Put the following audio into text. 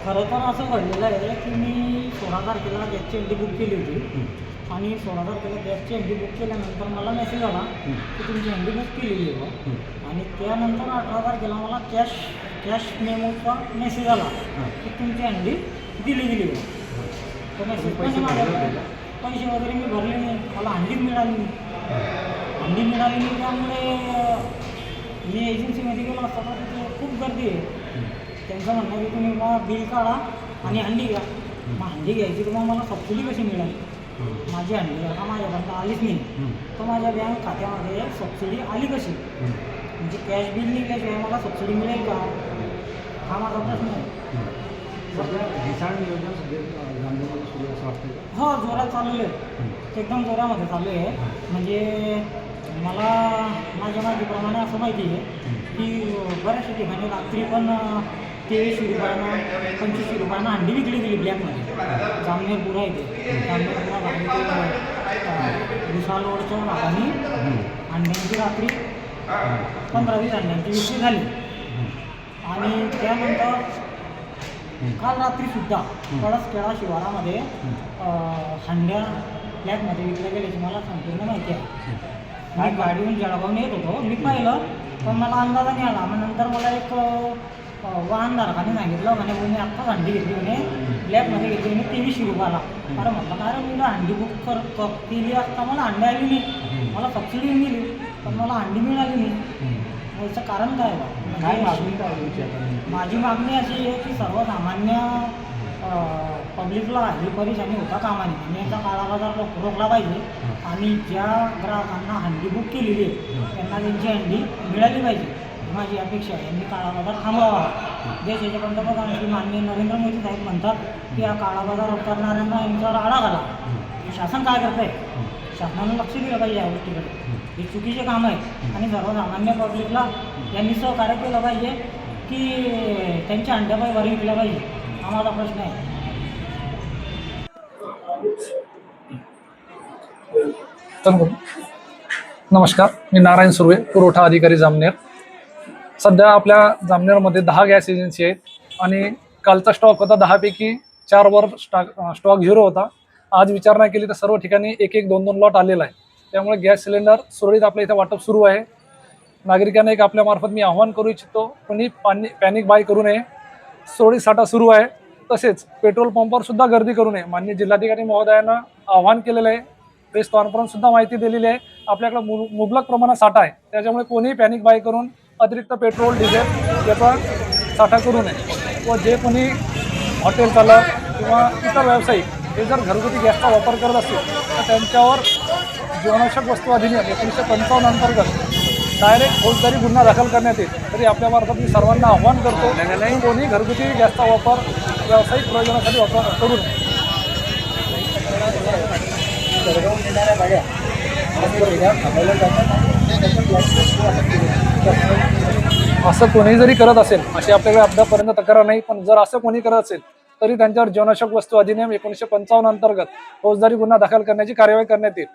खरं तर असं घडलेलं आहे की मी 16 तारखेला गॅसची एंट्री बुक केली होती आणि 16 तारखेला गॅसची एंट्री बुक केल्यानंतर मला मेसेज आला की तुमची एंट्री बुक केलेली आहे बा. आणि त्यानंतर 18 तारखेला मला कॅश मेमोचा मेसेज आला की तुमची एंट्री दिली गेली बा. तो मेसेज पण माझ्याकडे पैसे वगैरे मी भरले नाही, मला हंडीच मिळाली नाही. हंडी मिळाली नाही त्यामुळे मी एजन्सीमध्ये गेलो असता तर तिथे खूप गर्दी आहे. त्यांचं म्हणणं आहे की तुम्ही मग बिल काढा आणि हंडी घ्या. मग हंडी घ्यायची तर मग मला सबसिडी कशी मिळाली? माझी हंडी का माझ्यापर्यंत आलीच नाही, तर माझ्या बँक खात्यामध्ये सबसिडी आली कशी? म्हणजे कॅश बिल निघल्याशिवाय मला सबसिडी मिळेल का, हा माझा प्रश्न आहे. हो, जोरात चालू आहे, एकदम जोरामध्ये चालू आहे. म्हणजे मला माझ्या माहितीप्रमाणे असं माहिती आहे की बऱ्याचशा ठिकाणी रात्री पण 2300 रुपयानं 2500 रुपयानं हंडी विकली गेली ब्लॅकमध्ये. जामनेरपुरा इथे जामनेरपुरा भागाने विशाल रोडच्या भागाने अंड्यांची रात्री 15-20 अंड्यांची विक्री झाली. आणि त्यानंतर काल रात्रीसुद्धा केळा शिवारामध्ये हंड्या ब्लॅकमध्ये विकल्या गेल्याची मला संपूर्ण माहिती आहे. मी गाडीहून जळगावून येत होतो, मी पाहिलं पण मला अंदाजा नाही आला. मग नंतर मला एक वाहनधारकाने सांगितलं म्हणे मी आत्ताच हंडी घेतली म्हणे ब्लॅकमध्ये घेतली म्हणे 2300 रुपयाला. अरे म्हटलं काय रे, मी हंडी बुक केली असता मला हंडी आली नाही, मला सबसिडी मिळाली पण मला हंडी मिळाली नाही. याचं कारण काय आहे? माझी मागणी अशी आहे की सर्वसामान्य पब्लिकला ही परेशानी होता कामा नये आणि याचा काळाबाजार रोखला पाहिजे. आणि ज्या ग्राहकांना हंडी बुक केलेली आहे त्यांना त्यांची हंडी मिळाली पाहिजे ही माझी अपेक्षा आहे. यांनी काळाबाजार थांबवावा. देशाचे पंतप्रधान श्री माननीय नरेंद्र मोदी साहेब म्हणतात की या काळाबाजार करणाऱ्यांना यांच्यावर आळा घाला. शासन काय करत आहे? शासनानं लक्ष दिलं पाहिजे या गोष्टीकडे. हे चुकीचे काम आहे आणि सर्वसामान्य पब्लिकला यांनी सहकार्य केलं पाहिजे की त्यांच्या हंड्यापायी वर विकल्या पाहिजे. हा माझा प्रश्न आहे. नमस्कार, मी नारायण सुर्वे, पुरवठा अधिकारी जामनेर. सध्या आपल्या जामनेरमध्ये 10 गॅस एजन्सी आहेत आणि कालचा स्टॉक होता 10 पैकी 4 वर स्टॉक 0 होता. आज विचारणा केली तर सर्व ठिकाणी 1-1, 2-2 लॉट आलेला आहे. त्यामुळे गॅस सिलेंडर सुरळीत आपल्या इथे वाटप सुरू आहे. नागरिकांना एक आपल्यामार्फत मी आव्हान करू इच्छितो, कोणी पॅनिक बाय करू नये. सुरळीत साठा सुरू आहे. तसेच पेट्रोल पंपावर सुद्धा गर्दी करू नये. माननीय जिल्हाधिकारी महोदयांना आव्हान केलेलं आहे. प्रेस कॉन्फरन्स सुद्धा माहिती दिलेली आहे. आपल्याकडे मुबलक प्रमाणात साठा आहे, त्याच्यामुळे कोणीही पॅनिक बाय करून अतिरिक्त पेट्रोल डिझेल याचा साठा करू नये. व जे कोणी हॉटेल चालक किंवा इतर व्यावसायिक हे जर घरगुती गॅसचा वापर करत असतील तर त्यांच्यावर जीवनावश्यक वस्तू अधिनियम 1955 अंतर्गत डायरेक्ट फौजदारी गुन्हा दाखल करण्यात येईल. तरी आपल्यामार्फत मी सर्वांना आव्हान करतो की कोणी घरगुती गॅसचा वापर व्यावसायिक प्रयोजनासाठी वापर करू नये. असं कोणी जरी करत असेल, अशी आपल्याकडे अद्यापर्यंत तक्रार नाही, पण जर असं कोणी करत असेल तरी त्यांच्यावर जीवनावश्यक वस्तू अधिनियम 1955 अंतर्गत फौजदारी गुन्हा दाखल करण्याची कार्यवाही करण्यात येईल.